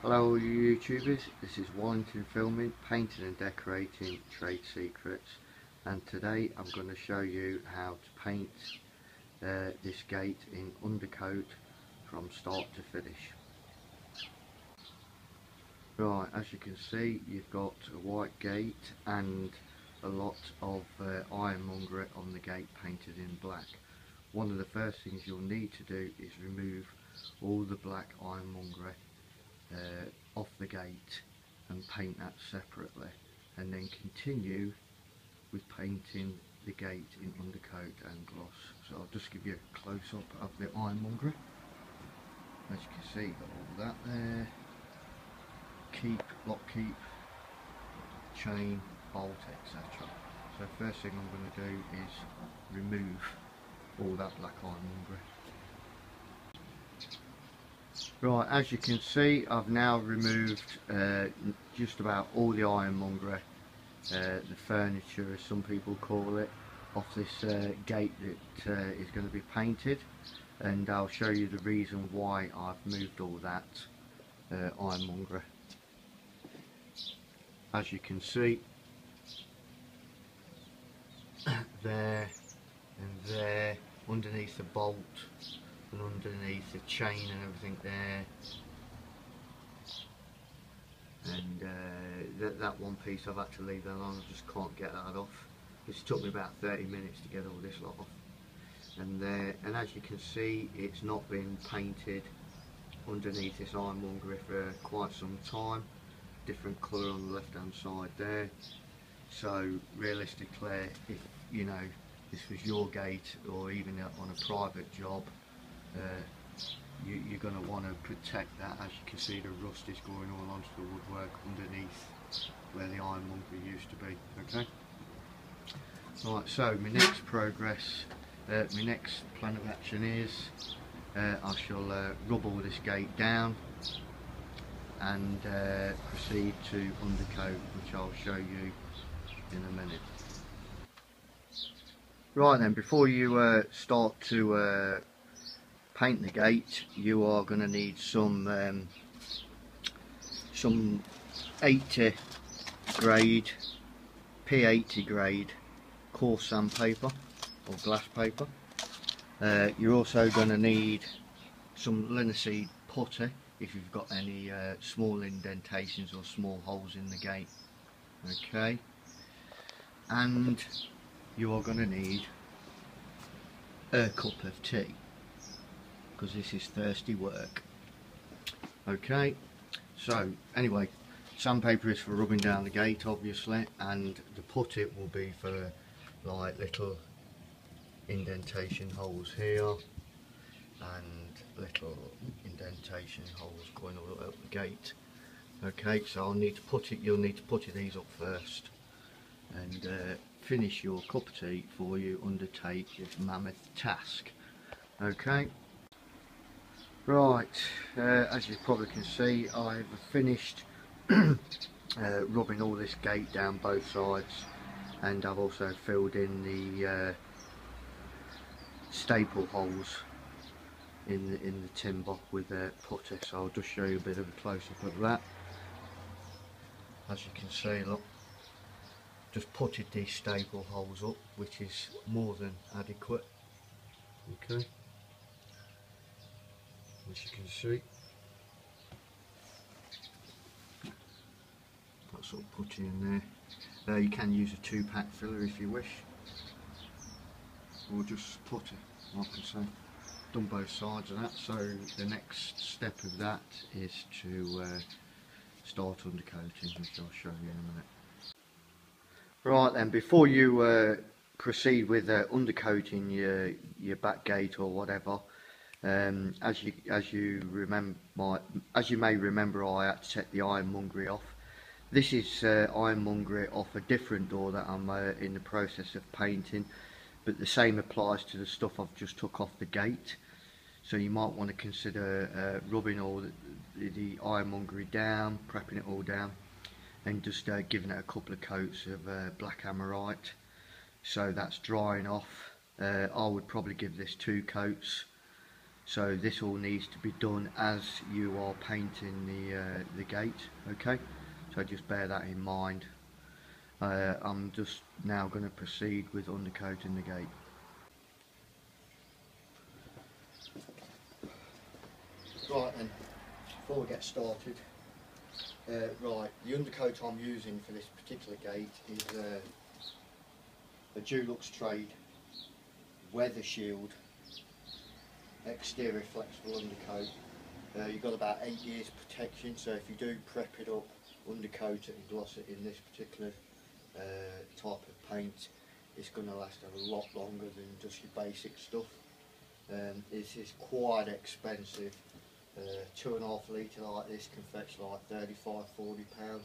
Hello all you YouTubers, this is Warrington Filming, Painting and Decorating Trade Secrets, and today I'm going to show you how to paint this gate in undercoat from start to finish. Right, as you can see you've got a white gate and a lot of ironmongery on the gate painted in black. One of the first things you'll need to do is remove all the black ironmongery off the gate and paint that separately, and then continue with painting the gate in undercoat and gloss. So I'll just give you a close-up of the ironmongery. As you can see, got all that there, lock keep, chain, bolt, etc. So first thing I'm going to do is remove all that black ironmongery. Right, as you can see, I've now removed just about all the ironmongery, the furniture as some people call it, off this gate that is going to be painted, and I'll show you the reason why I've moved all that ironmongery. As you can see, there and there, underneath the bolt and underneath the chain and everything there, and that one piece I've had to leave that on. I just can't get that off. It's took me about 30 minutes to get all this lot off, and there, and as you can see, it's not been painted underneath this ironmongery for quite some time. Different colour on the left hand side there. So realistically, if you know this was your gate or even on a private job, you're going to want to protect that. As you can see, the rust is going all onto the woodwork underneath where the ironmongery used to be. Okay. Right. So my next my next plan of action is I shall rub all this gate down and proceed to undercoat, which I'll show you in a minute. Right then, before you start to paint the gate, you are going to need some 80 grade, P80 grade coarse sandpaper or glass paper. You're also going to need some linseed putty if you've got any small indentations or small holes in the gate. Okay, and you are going to need a cup of tea, because this is thirsty work. Okay, so anyway, sandpaper is for rubbing down the gate obviously, and the putty will be for like little indentation holes here and little indentation holes going all up the gate. Okay, so you'll need to putty these up first and finish your cup of tea before you undertake this mammoth task. Okay. Right, as you probably can see, I've finished rubbing all this gate down both sides, and I've also filled in the staple holes in the timber with putty. So I'll just show you a bit of a close-up of that. As you can see, look, just putted these staple holes up, which is more than adequate. Okay. As you can see, that sort of putty in there. You can use a 2-pack filler if you wish, or just putty, like I say. Done both sides of that, so the next step of that is to start undercoating, which I'll show you in a minute. Right then, before you proceed with undercoating your back gate or whatever, as you may remember, I had to take the ironmongery off. This is ironmongery off a different door that I'm in the process of painting, but the same applies to the stuff I've just took off the gate. So you might want to consider rubbing all the ironmongery down, prepping it all down, and just giving it a couple of coats of black amorite. So that's drying off. I would probably give this 2 coats So this all needs to be done as you are painting the gate. Okay, so just bear that in mind. I'm just now going to proceed with undercoating the gate. Right then, before we get started, right, the undercoat I'm using for this particular gate is a Dulux Trade Weather Shield exterior flexible undercoat. You've got about 8 years protection, so if you do prep it up, undercoat it and gloss it in this particular type of paint, it's going to last a lot longer than just your basic stuff. This is quite expensive. 2.5 litre like this can fetch like £35–40,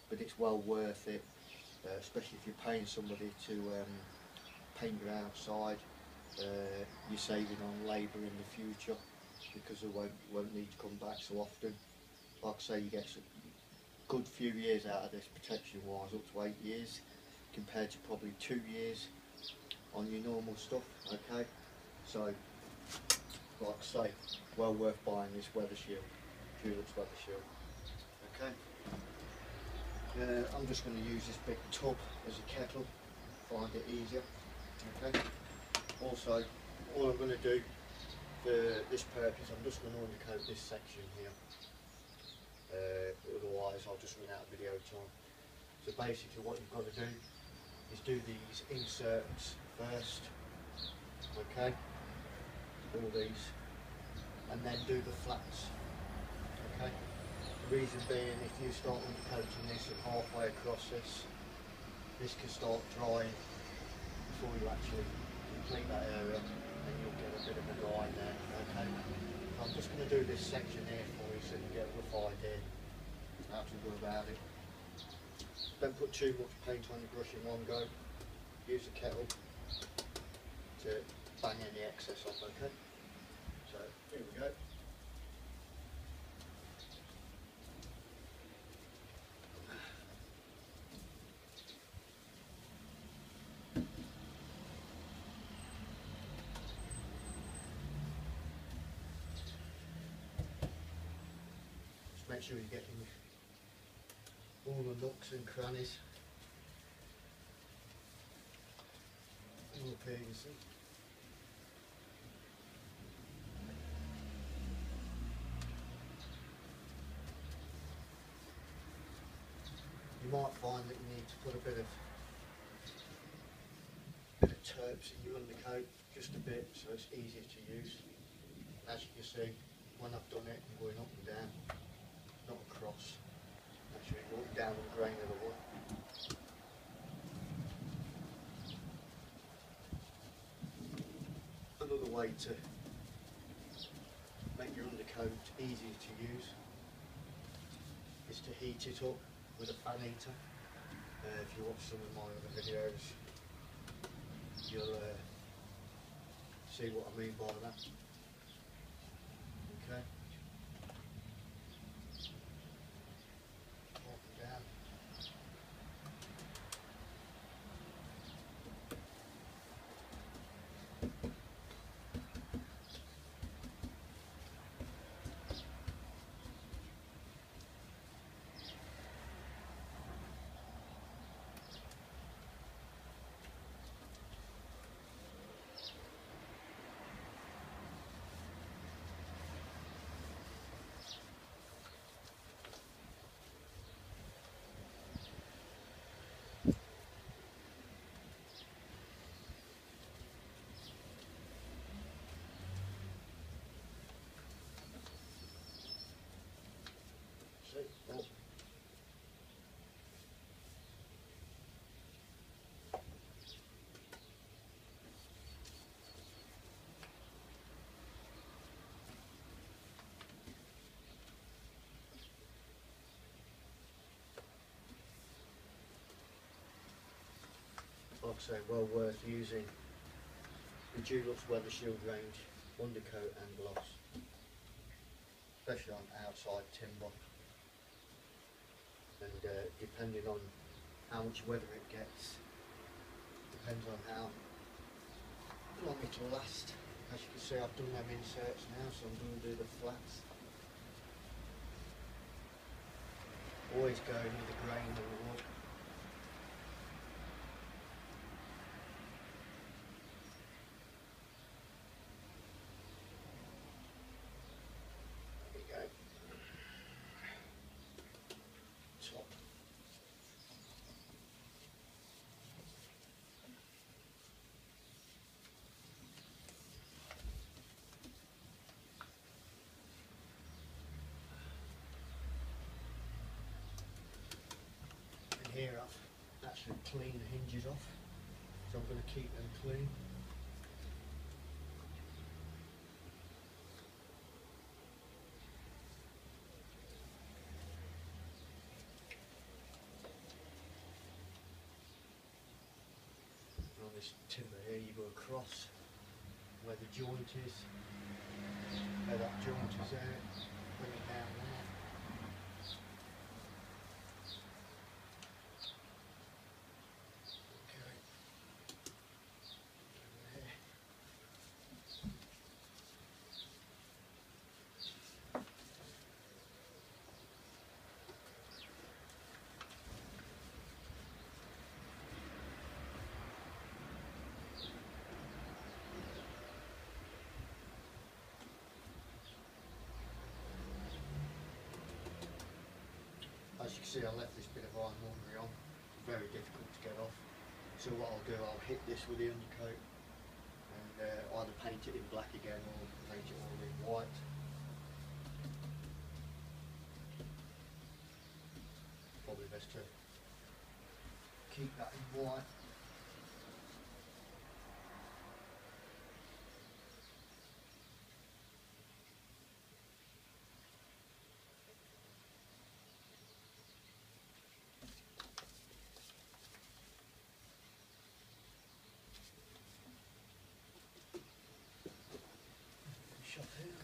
but it's well worth it, especially if you're paying somebody to paint your outside. You're saving on labour in the future because they won't need to come back so often. Like I say, you get a good few years out of this protection wise, up to 8 years, compared to probably 2 years on your normal stuff. Okay, so like I say, well worth buying this weather shield, Dulux weather shield. Okay, I'm just going to use this big tub as a kettle, find it easier. Okay, also all I'm going to do for this purpose, I'm just going to undercoat this section here, otherwise I'll just run out of video time. So basically what you've got to do is do these inserts first, okay, all these, and then do the flats. Okay, the reason being, if you start undercoating this and halfway across this can start drying before you actually complete that area, and you'll get a bit of a line there. Okay, so I'm just going to do this section here for you so you get a rough idea how to go about it. Don't put too much paint on the brush in one go. Use a kettle to bang any excess off. Okay, so here we go. Just make sure you're getting all the nooks and crannies. All up here, you see. You might find that you need to put a bit of terps in your undercoat, just a bit, so it's easier to use. As you can see, when I've done it, I'm going up and down, not across. Actually, walk down the grain of the wood. Another way to make your undercoat easier to use is to heat it up with a fan heater. If you watch some of my other videos, you'll see what I mean by that. Okay. Up and down. See? Oh. Like I say, well worth using the Dulux Weather Shield range, undercoat and gloss, especially on outside timber. And depending on how much weather it gets, depends on how long it will last. As you can see, I've done them inserts now, so I'm going to do the flats. Always going with the grain of the wood. There we go. Top. Here I've actually cleaned the hinges off, so I'm going to keep them clean. And on this timber here you go across where the joint is, where that joint is there, bring it down there. As you can see, I left this bit of ironmongery on, very difficult to get off. So what I'll do, I'll hit this with the undercoat and either paint it in black again or paint it all in white. Probably best to keep that in white. Shot here.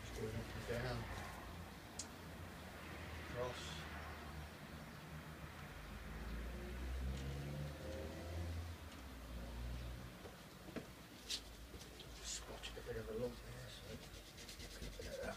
Just going up and down, cross. Just spotted a bit of a lump there, so keep a bit of that.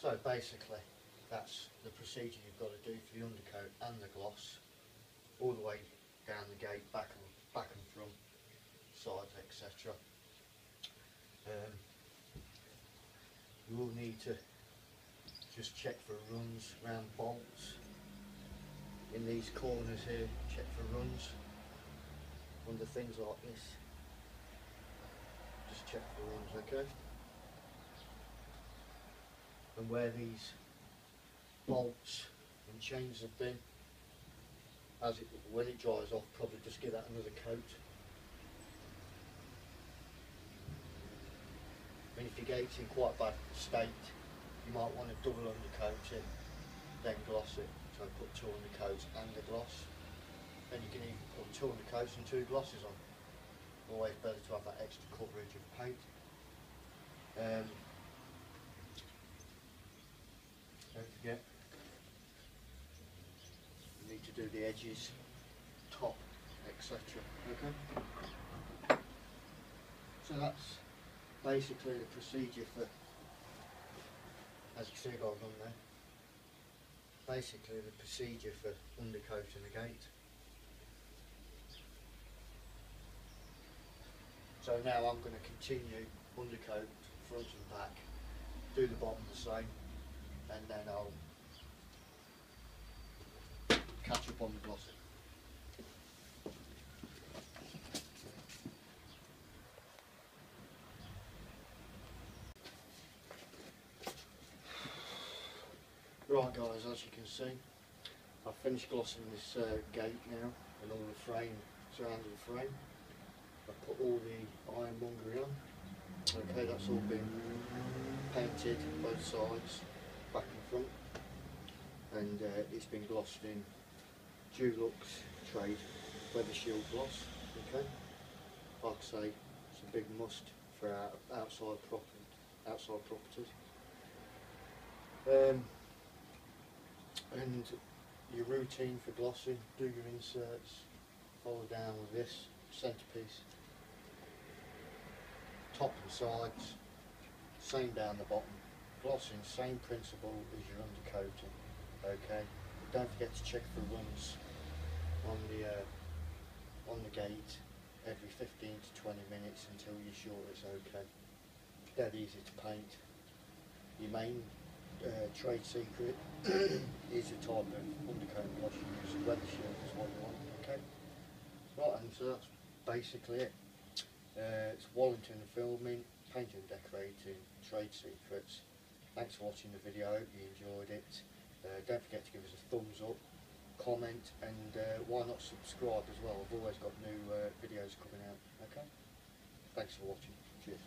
So basically, that's the procedure you've got to do for the undercoat and the gloss, all the way down the gate, back and front, sides, etc. You will need to just check for runs around bolts in these corners here. Check for runs under things like this. Just check for runs, okay? And where these bolts and chains have been, when it dries off, probably just give that another coat. I mean, if your gate's in quite a bad state, you might want to double undercoat it, then gloss it. So put 2 undercoats and a gloss. Then you can even put 2 undercoats and 2 glosses on. Always better to have that extra coverage of paint. Don't forget, you need to do the edges, top, etc. Okay? So that's basically the procedure for, as you see I've done there, basically the procedure for undercoating the gate. So now I'm going to continue undercoat front and back, do the bottom the same, and then I'll catch up on the glossing. Right guys, as you can see, I've finished glossing this gate now and all the frame, surrounding the frame. I've put all the ironmongery on. Okay, that's all been painted both sides, back and front, and it's been glossed in Dulux Trade Weather Shield gloss. Okay, like I say, it's a big must for our outside properties. And your routine for glossing: do your inserts, follow down with this centerpiece, top and sides, same down the bottom. Glossing, same principle as your undercoating. Okay, don't forget to check for runs on the gate every 15 to 20 minutes until you're sure it's okay. Dead easy to paint. Your main trade secret is the type of undercoat gloss you use. Weather shield is what you want. Okay. Right, and so that's basically it. It's Wallington and Filming, painting and decorating, trade secrets. Thanks for watching the video, I hope you enjoyed it. Don't forget to give us a thumbs up, comment, and why not subscribe as well. I've always got new videos coming out. Okay? Thanks for watching. Cheers.